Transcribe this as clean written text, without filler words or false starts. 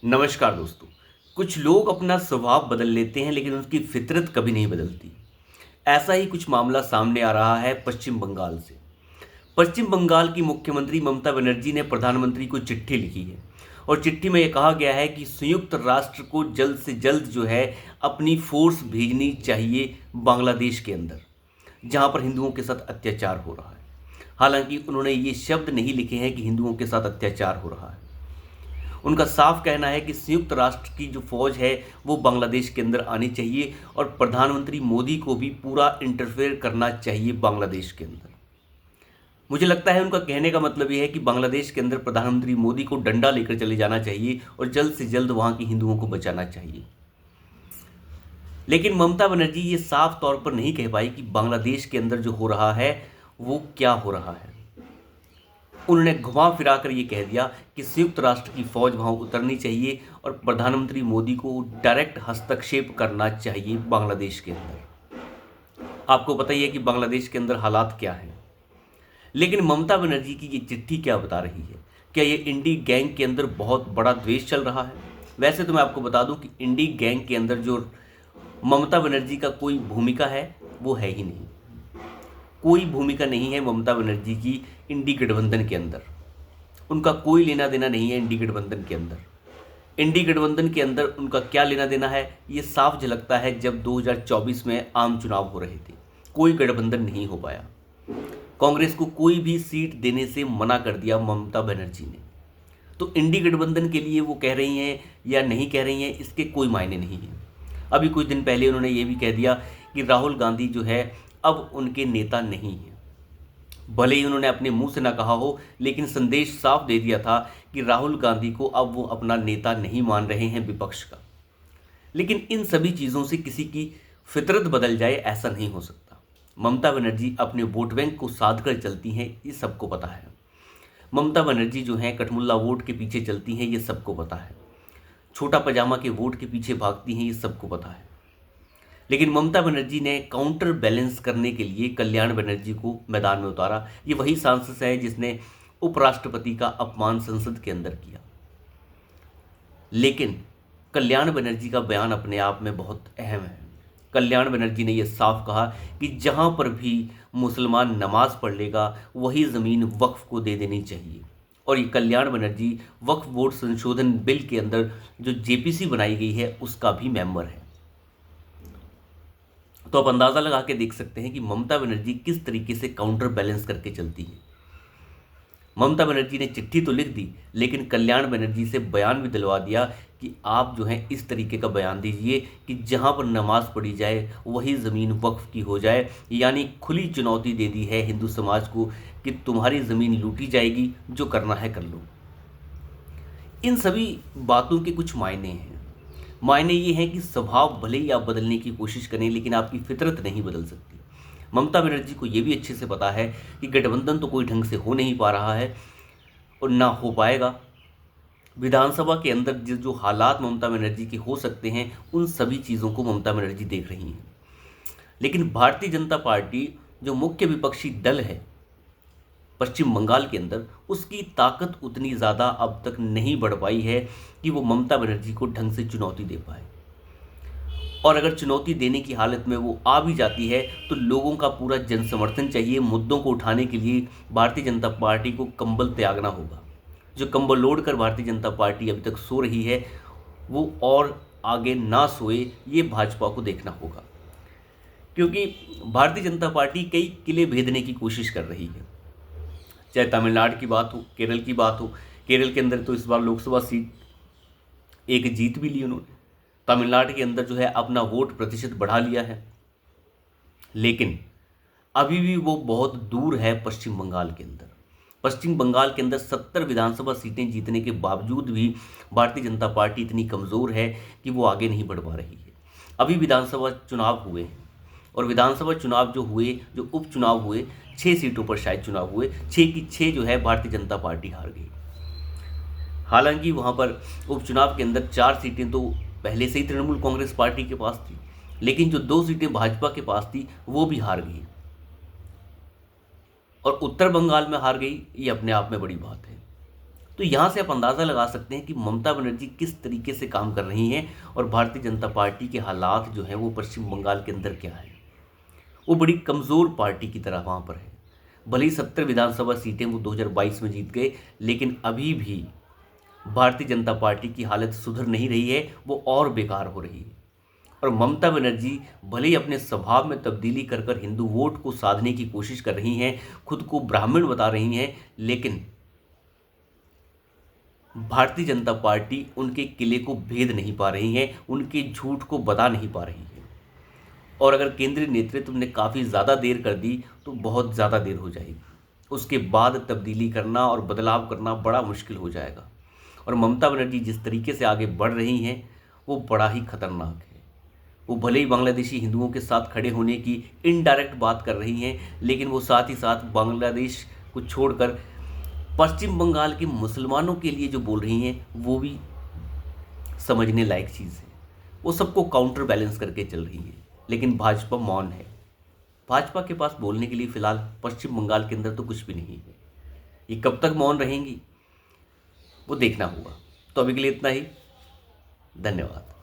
नमस्कार दोस्तों। कुछ लोग अपना स्वभाव बदल लेते हैं लेकिन उनकी फितरत कभी नहीं बदलती। ऐसा ही कुछ मामला सामने आ रहा है पश्चिम बंगाल से। पश्चिम बंगाल की मुख्यमंत्री ममता बनर्जी ने प्रधानमंत्री को चिट्ठी लिखी है और चिट्ठी में यह कहा गया है कि संयुक्त राष्ट्र को जल्द से जल्द जो है अपनी फोर्स भेजनी चाहिए बांग्लादेश के अंदर, जहां पर हिंदुओं के साथ अत्याचार हो रहा है। हालांकि उन्होंने ये शब्द नहीं लिखे हैं कि हिंदुओं के साथ अत्याचार हो रहा है। उनका साफ कहना है कि संयुक्त राष्ट्र की जो फौज है वो बांग्लादेश के अंदर आनी चाहिए और प्रधानमंत्री मोदी को भी पूरा इंटरफेयर करना चाहिए बांग्लादेश के अंदर। मुझे लगता है उनका कहने का मतलब ये है कि बांग्लादेश के अंदर प्रधानमंत्री मोदी को डंडा लेकर चले जाना चाहिए और जल्द से जल्द वहां के हिंदुओं को बचाना चाहिए। लेकिन ममता बनर्जी ये साफ तौर पर नहीं कह पाई कि बांग्लादेश के अंदर जो हो रहा है वो क्या हो रहा है। उन्होंने घुमा फिरा कर ये कह दिया कि संयुक्त राष्ट्र की फौज वहां उतरनी चाहिए और प्रधानमंत्री मोदी को डायरेक्ट हस्तक्षेप करना चाहिए बांग्लादेश के अंदर। आपको पता ही है कि बांग्लादेश के अंदर हालात क्या हैं। लेकिन ममता बनर्जी की ये चिट्ठी क्या बता रही है? क्या ये इंडी गैंग के अंदर बहुत बड़ा द्वेष चल रहा है? वैसे तो मैं आपको बता दूं कि इंडी गैंग के अंदर जो ममता बनर्जी का कोई भूमिका है वो है ही नहीं। कोई भूमिका नहीं है ममता बनर्जी की इंडी गठबंधन के अंदर। उनका कोई लेना देना नहीं है इंडी गठबंधन के अंदर। इंडी गठबंधन के अंदर उनका क्या लेना देना है ये साफ झलकता है जब 2024 में आम चुनाव हो रहे थे। कोई गठबंधन नहीं हो पाया। कांग्रेस को कोई भी सीट देने से मना कर दिया ममता बनर्जी ने। तो इंडी गठबंधन के लिए वो कह रही हैं या नहीं कह रही हैं इसके कोई मायने नहीं है। अभी कुछ दिन पहले उन्होंने ये भी कह दिया कि राहुल गांधी जो है अब उनके नेता नहीं है। भले ही उन्होंने अपने मुंह से ना कहा हो, लेकिन संदेश साफ दे दिया था कि राहुल गांधी को अब वो अपना नेता नहीं मान रहे हैं विपक्ष का। लेकिन इन सभी चीज़ों से किसी की फितरत बदल जाए ऐसा नहीं हो सकता। ममता बनर्जी अपने वोट बैंक को साध कर चलती हैं, ये सबको पता है। ममता बनर्जी जो हैं कठमुल्ला वोट के पीछे चलती हैं, ये सबको पता है। छोटा पजामा के वोट के पीछे भागती हैं, ये सबको पता है। लेकिन ममता बनर्जी ने काउंटर बैलेंस करने के लिए कल्याण बनर्जी को मैदान में उतारा। ये वही सांसद है जिसने उपराष्ट्रपति का अपमान संसद के अंदर किया। लेकिन कल्याण बनर्जी का बयान अपने आप में बहुत अहम है। कल्याण बनर्जी ने यह साफ कहा कि जहां पर भी मुसलमान नमाज पढ़ लेगा वही ज़मीन वक्फ को दे देनी चाहिए। और ये कल्याण बनर्जी वक्फ बोर्ड संशोधन बिल के अंदर जो जेपीसी बनाई गई है उसका भी मेंबर है। तो आप अंदाज़ा लगा के देख सकते हैं कि ममता बनर्जी किस तरीके से काउंटर बैलेंस करके चलती है। ममता बनर्जी ने चिट्ठी तो लिख दी, लेकिन कल्याण बनर्जी से बयान भी दिलवा दिया कि आप जो है इस तरीके का बयान दीजिए कि जहां पर नमाज पढ़ी जाए वही ज़मीन वक्फ की हो जाए। यानी खुली चुनौती दे दी है हिंदू समाज को कि तुम्हारी ज़मीन लूटी जाएगी, जो करना है कर लो। इन सभी बातों के कुछ मायने हैं। मायने ये हैं कि स्वभाव भले ही आप बदलने की कोशिश करें, लेकिन आपकी फितरत नहीं बदल सकती। ममता बनर्जी को ये भी अच्छे से पता है कि गठबंधन तो कोई ढंग से हो नहीं पा रहा है और ना हो पाएगा। विधानसभा के अंदर जो हालात ममता बनर्जी के हो सकते हैं उन सभी चीज़ों को ममता बनर्जी देख रही हैं। लेकिन भारतीय जनता पार्टी जो मुख्य विपक्षी दल है पश्चिम बंगाल के अंदर, उसकी ताकत उतनी ज़्यादा अब तक नहीं बढ़ पाई है कि वो ममता बनर्जी को ढंग से चुनौती दे पाए। और अगर चुनौती देने की हालत में वो आ भी जाती है तो लोगों का पूरा जन समर्थन चाहिए। मुद्दों को उठाने के लिए भारतीय जनता पार्टी को कंबल त्यागना होगा। जो कंबल ओढ़ कर भारतीय जनता पार्टी अभी तक सो रही है वो और आगे ना सोए, ये भाजपा को देखना होगा। क्योंकि भारतीय जनता पार्टी कई किले भेदने की कोशिश कर रही है। चाहे तमिलनाडु की बात हो, केरल की बात हो। केरल के अंदर तो इस बार लोकसभा सीट एक जीत भी ली उन्होंने। तमिलनाडु के अंदर जो है अपना वोट प्रतिशत बढ़ा लिया है। लेकिन अभी भी वो बहुत दूर है पश्चिम बंगाल के अंदर। पश्चिम बंगाल के अंदर 70 विधानसभा सीटें जीतने के बावजूद भी भारतीय जनता पार्टी इतनी कमज़ोर है कि वो आगे नहीं बढ़ पा रही है। अभी विधानसभा चुनाव हुए हैं और विधानसभा चुनाव जो हुए, जो उपचुनाव हुए, 6 सीटों पर शायद चुनाव हुए, 6 की 6 जो है भारतीय जनता पार्टी हार गई। हालांकि वहाँ पर उपचुनाव के अंदर 4 सीटें तो पहले से ही तृणमूल कांग्रेस पार्टी के पास थी, लेकिन जो 2 सीटें भाजपा के पास थी वो भी हार गई। और उत्तर बंगाल में हार गई, ये अपने आप में बड़ी बात है। तो यहाँ से आप अंदाज़ा लगा सकते हैं कि ममता बनर्जी किस तरीके से काम कर रही हैं और भारतीय जनता पार्टी के हालात जो हैं वो पश्चिम बंगाल के अंदर क्या है। वो बड़ी कमज़ोर पार्टी की तरह वहाँ पर है। भले ही 70 विधानसभा सीटें वो 2022 में जीत गए, लेकिन अभी भी भारतीय जनता पार्टी की हालत सुधर नहीं रही है, वो और बेकार हो रही है। और ममता बनर्जी भले ही अपने स्वभाव में तब्दीली कर कर हिंदू वोट को साधने की कोशिश कर रही हैं, खुद को ब्राह्मण बता रही हैं, लेकिन भारतीय जनता पार्टी उनके किले को भेद नहीं पा रही है, उनके झूठ को बता नहीं पा रही है। और अगर केंद्रीय नेतृत्व ने काफ़ी ज़्यादा देर कर दी तो बहुत ज़्यादा देर हो जाएगी। उसके बाद तब्दीली करना और बदलाव करना बड़ा मुश्किल हो जाएगा। और ममता बनर्जी जिस तरीके से आगे बढ़ रही हैं वो बड़ा ही खतरनाक है। वो भले ही बांग्लादेशी हिंदुओं के साथ खड़े होने की इनडायरेक्ट बात कर रही हैं, लेकिन वो साथ ही साथ बांग्लादेश को छोड़कर पश्चिम बंगाल के मुसलमानों के लिए जो बोल रही हैं वो भी समझने लायक चीज़ है। वो सबको काउंटर बैलेंस करके चल रही हैं, लेकिन भाजपा मौन है। भाजपा के पास बोलने के लिए फिलहाल पश्चिम बंगाल के अंदर तो कुछ भी नहीं है। ये कब तक मौन रहेंगी वो देखना होगा। तो अभी के लिए इतना ही। धन्यवाद।